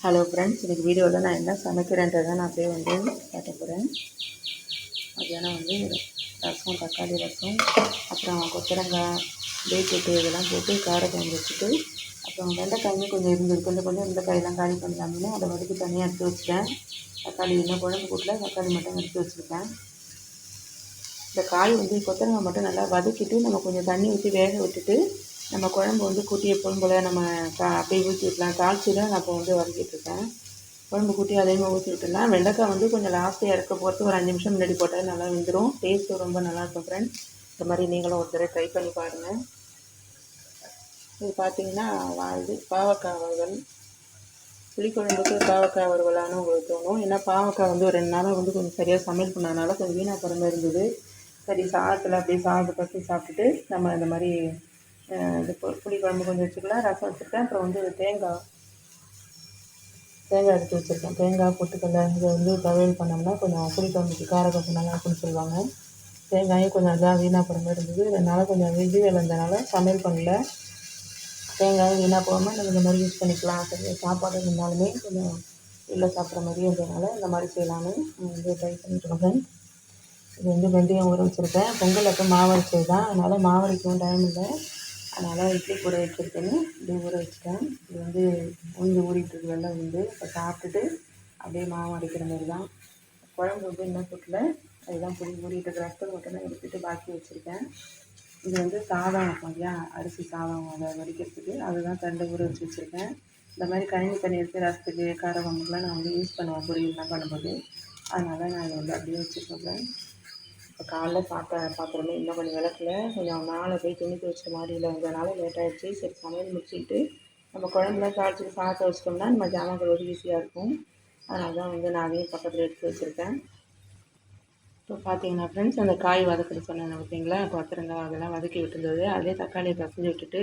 Hello friends, இன்றைக்கி வீடியோவில் நான் என்ன சமைக்கிறேன்றதை நான் அப்படியே காட்ட போகிறேன். மத்தியானம் ரசம், தக்காளி ரசம், அப்புறம் கொத்தரங்காய், பீட்ரூட்டு இதெல்லாம் போட்டு காரக்குழம்பு வச்சுட்டு, அப்புறம் வெண்டைக்காயும் கொஞ்சம் இருந்தது. கொஞ்சம் வெண்டைக்காயெல்லாம் காலி பண்ணலாம்னு அதை வதக்கி தனியாக எடுத்து வச்சுட்டேன். தக்காளி இன்னும் குழம்பு கூட்டில் தக்காளி மட்டும் எடுத்து வச்சுருக்கேன். இந்த காய் கொத்தரங்காய் மட்டும் நல்லா வதக்கிட்டு நம்ம கொஞ்சம் தண்ணி ஊற்றி வேக விட்டுட்டு நம்ம குழம்பு கூட்டி எப்பவும் போல் நம்ம அப்படியே ஊற்றி விடலாம். தாளித்து தான் நான் இப்போ வதக்கிட்டுருக்கேன். குழம்பு கூட்டி அதேமாதிரி ஊற்றி விட்டுடலாம். வெண்டைக்காய் கொஞ்சம் லாஸ்ட்டாக இறக்க போகிறது ஒரு 5 நிமிஷம் முன்னாடி போட்டால் நல்லா வெந்துடும். டேஸ்ட்டு ரொம்ப நல்லாயிருக்கும் ஃப்ரெண்ட்ஸ். இந்த மாதிரி நீங்களும் ஒரு தடவை ட்ரை பண்ணி பாருங்கள். இது பார்த்திங்கன்னா பாவக்காய் வறுவல். புளிக்குழம்புக்கு பாவக்காய் வறுவலான்னு உங்களுக்கு தோணும். ஏன்னா பாவக்காய் ஒரு 2 நாளாக கொஞ்சம் சரியாக சமையல் பண்ணதுனால கொஞ்சம் வீணாக பிறந்த இருந்தது. சரி சாதத்தில் அப்படியே சாதத்தை பற்றி சாப்பிட்டுட்டு நம்ம இந்த மாதிரி இது புளிக்குழம்பு கொஞ்சம் வச்சுக்கலாம். ரசம் வச்சுருக்கேன். அப்புறம் தேங்காய் எடுத்து வச்சுருக்கேன். தேங்காய் பொட்டுக்கடலை இதை துவையல் பண்ணோம்னா கொஞ்சம் புளிக்குழம்புக்கு காரக்குழம்பு நல்லா இருக்குன்னு சொல்லுவாங்க. தேங்காயும் கொஞ்சம் அதான் வீணாக போகிற மாதிரி இருந்தது. அதனால் கொஞ்சம் வெஜ்ஜு வேலை இருந்ததுனால சமையல் பண்ணல. தேங்காயும் வீணாக போகாமல் நம்ம இந்த மாதிரி யூஸ் பண்ணிக்கலாம். சரி சாப்பாடு இருந்தாலுமே கொஞ்சம் வெளில சாப்பிட்ற மாதிரி இருந்ததுனால இந்த மாதிரி செய்யலான்னு ட்ரை பண்ணிட்டுருக்கேன். இது வெந்தயம் ஊற வச்சுருக்கேன். பொங்கல் அப்போ மாவரைச்சது தான், அதனால் மாவரைக்கவும் டைம் இல்லை. அதனால் இட்லி கூட வச்சுருக்கேன்னு இப்படி ஊற வச்சுட்டேன். இது உளுந்து ஊறிட்டுருக்கு, வெள்ளை உளுந்து. இப்போ சாப்பிட்டுட்டு அப்படியே மாவு அரைக்கிற மாதிரி தான். குழம்பு இன்னும் கூட்டல, அதுதான் புளி ஊறிட்டு ரசத்தை மட்டும் தான் எடுத்துகிட்டு பாக்கி வச்சுருக்கேன். இது சாதம் இருக்கும் இல்லையா, அரிசி சாதம் அதை வடிக்கிறதுக்கு அதுதான் தண்டை ஊற வச்சுருக்கேன். இந்த மாதிரி கணினி தண்ணி எடுத்து ரசத்துக்கு காரக்குழம்புக்குலாம் நான் யூஸ் பண்ணுவேன் பொரியல்லாம் பண்ணும்போது. அதனால் நான் இதை அப்படியே வச்சுருக்கேன். இப்போ காலைல பாத்திரமே இன்னும் கொஞ்சம் விளக்கல. கொஞ்சம் மேலே போய் துணி துவைச்ச மாடியில் இருந்ததுனால லேட் ஆகிடுச்சு. சரி சமையல் முடிச்சுட்டு நம்ம குழம்புலாம் தாளிச்சிட்டு சாதத்தை வச்சிட்டோம்னா நம்ம ஜாமான் கழுவுறது ஈஸியாக இருக்கும். அதனால தான் நான் அதையும் பக்கத்தில் எடுத்து வச்சுருக்கேன். இப்போ பார்த்தீங்கன்னா ஃப்ரெண்ட்ஸ், அந்த காய் வதக்குறது சொன்னேன் பார்த்தீங்களா, கொத்தரங்காய் அதெல்லாம் வதக்கி விட்டுருந்தது. அதிலே தக்காளியை பசஞ்சு விட்டுட்டு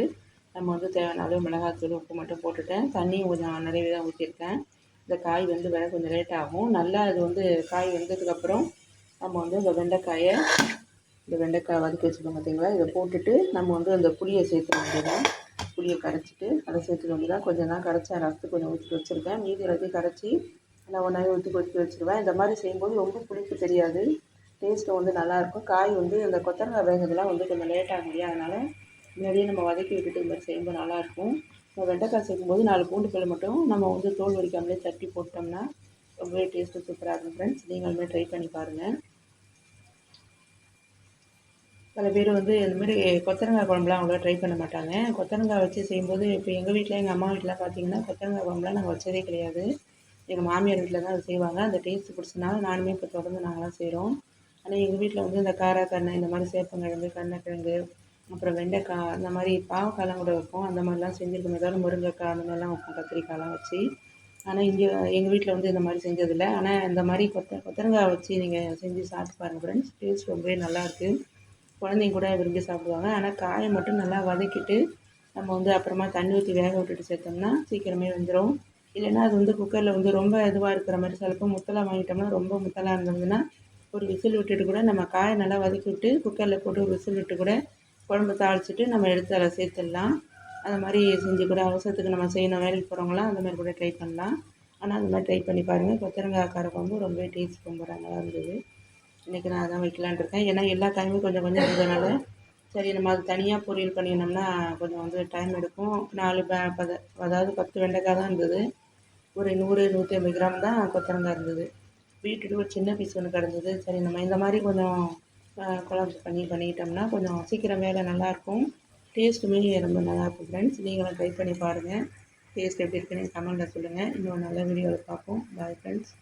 நம்ம தேவையான அளவு மிளகாத்தூள் உப்பு மட்டும் போட்டுட்டேன். தண்ணியும் கொஞ்சம் நிறையவே தான் ஊற்றிருக்கேன். இந்த காய் வேக கொஞ்சம் லேட் ஆகும். நல்லா அது காய் வெந்ததுக்கப்புறம் நம்ம இந்த வெண்டைக்காய் வதக்கி வச்சுருக்கோம் பார்த்தீங்களா, இதை போட்டுட்டு நம்ம அந்த புளியை சேர்த்துக்க வேண்டியதான். புளியை கரைச்சிட்டு அதை சேர்த்துக்க வேண்டியதான். கொஞ்சம் தான் கரைச்சா ரசத்துக்கு கொஞ்சம் ஊற்றி வச்சுருக்கேன். மீதி எல்லாத்தையும் கரைச்சி நான் ஒன்றாவே ஊற்றி கொதிக்க வச்சுருவேன். இந்த மாதிரி செய்யும்போது ரொம்ப புளிப்பு தெரியாது, டேஸ்ட்டு நல்லாயிருக்கும். காய் அந்த கொத்தரங்காய் வேகிறதுலாம் கொஞ்சம் லேட் ஆகும் இல்லையா, அதனால் முன்னாடியே நம்ம வதக்கி விட்டுட்டு இந்த மாதிரி செய்யும்போது நல்லாயிருக்கும். இப்போ வெண்டைக்காய் சேர்க்கும்போது 4 பூண்டு பல் மட்டும் நம்ம தோல் வலிக்காமலே தட்டி போட்டோம்னா ரொம்பவே டேஸ்ட்டு சூப்பராக இருக்கும் ஃப்ரெண்ட்ஸ். நீங்களுமே ட்ரை பண்ணி பாருங்கள். சில பேர் இந்தமாரி கொத்தரங்காய் குழம்புலாம் அவ்வளோ ட்ரை பண்ண மாட்டாங்க. கொத்தரங்காய் வச்சு செய்யும்போது இப்போ எங்கள் வீட்டில் எங்கள் அம்மா வீட்டில் பார்த்திங்கன்னா கொத்தரங்காய் குழம்புலாம் நாங்கள் வச்சதே கிடையாது. எங்கள் மாமியார் வீட்டில் தான் அது செய்வாங்க. அந்த டேஸ்ட்டு பிடிச்சனால நானுமே இப்போ தொடர்ந்து நாங்களாம் செய்கிறோம். ஆனால் எங்கள் வீட்டில் இந்த காராக்கருணை, இந்த மாதிரி சேப்பங்கிழங்கு, கருணக்கிழங்கு, அப்புறம் வெண்டைக்காய், அந்த மாதிரி பாவக்காய்லாம் கூட வைப்போம். அந்த மாதிரிலாம் செஞ்சுருக்கோம். ஏதாவது முருங்கைக்காய் அந்த மாதிரிலாம் வைப்போம், கத்திரிக்காய்லாம் வச்சு. ஆனால் இங்கே எங்கள் வீட்டில் இந்த மாதிரி செஞ்சதில்லை. ஆனால் இந்த மாதிரி கொத்தரங்காய் வச்சு நீங்கள் செஞ்சு சாப்பிட்டு பாருங்கள் ஃப்ரெண்ட்ஸ். டேஸ்ட் ரொம்பவே நல்லாயிருக்கு. குழந்தைங்க கூட விரும்பி சாப்பிடுவாங்க. ஆனால் காயை மட்டும் நல்லா வதக்கிட்டு நம்ம அப்புறமா தண்ணி ஊற்றி வேக விட்டுட்டு சேர்த்தோம்னா சீக்கிரமே வெந்துடும். இல்லைன்னா அது குக்கரில் ரொம்ப இதுவாக இருக்கிற மாதிரி சிலப்போ முத்தலாக வாங்கிட்டோம்னா ரொம்ப முத்தலாக இருந்ததுன்னா ஒரு விசில் விட்டுட்டு கூட நம்ம காயை நல்லா வதக்கி விட்டு குக்கரில் போட்டு ஒரு விசில் விட்டு கூட குழம்பு தாளிச்சிட்டு நம்ம எடுத்து அதில் சேர்த்துடலாம். அந்த மாதிரி செஞ்சு கூட அவசரத்துக்கு நம்ம செய்யணும், வேலைக்கு போகிறவங்களாம் அந்த மாதிரி கூட ட்ரை பண்ணலாம். ஆனால் அந்த மாதிரி ட்ரை பண்ணி பாருங்கள். கொத்தரங்காய் காரக்குழம்பு ரொம்ப டேஸ்ட் ரொம்ப நல்லா இருந்தது. இன்றைக்கி நான் அதான் வைக்கலான்னு இருக்கேன். ஏன்னா எல்லா காயுமே கொஞ்சம் கொஞ்சம் இருந்ததுனால சரி நம்ம அது தனியாக பொரியல் பண்ணினோம்னா கொஞ்சம் டைம் எடுக்கும். 10 வெண்டைக்காய் தான் இருந்தது. ஒரு 100 150 கிராம் தான் கொத்தரங்காய் இருந்தது. பீட்ரூட் ஒரு சின்ன பீஸ் ஒன்று கிடந்தது. சரி நம்ம இந்த மாதிரி கொஞ்சம் குழம்பு பண்ணிக்கிட்டோம்னா கொஞ்சம் சீக்கிரம் வேலை நல்லாயிருக்கும். டேஸ்ட்டுமே ரொம்ப நல்லாயிருக்கும் ஃப்ரெண்ட்ஸ். நீங்களும் ட்ரை பண்ணி பாருங்கள். டேஸ்ட் எப்படி இருக்குன்னு கமெண்ட்டில் சொல்லுங்கள். இன்னொரு நல்ல வீடியோவில் பார்ப்போம். Bye friends.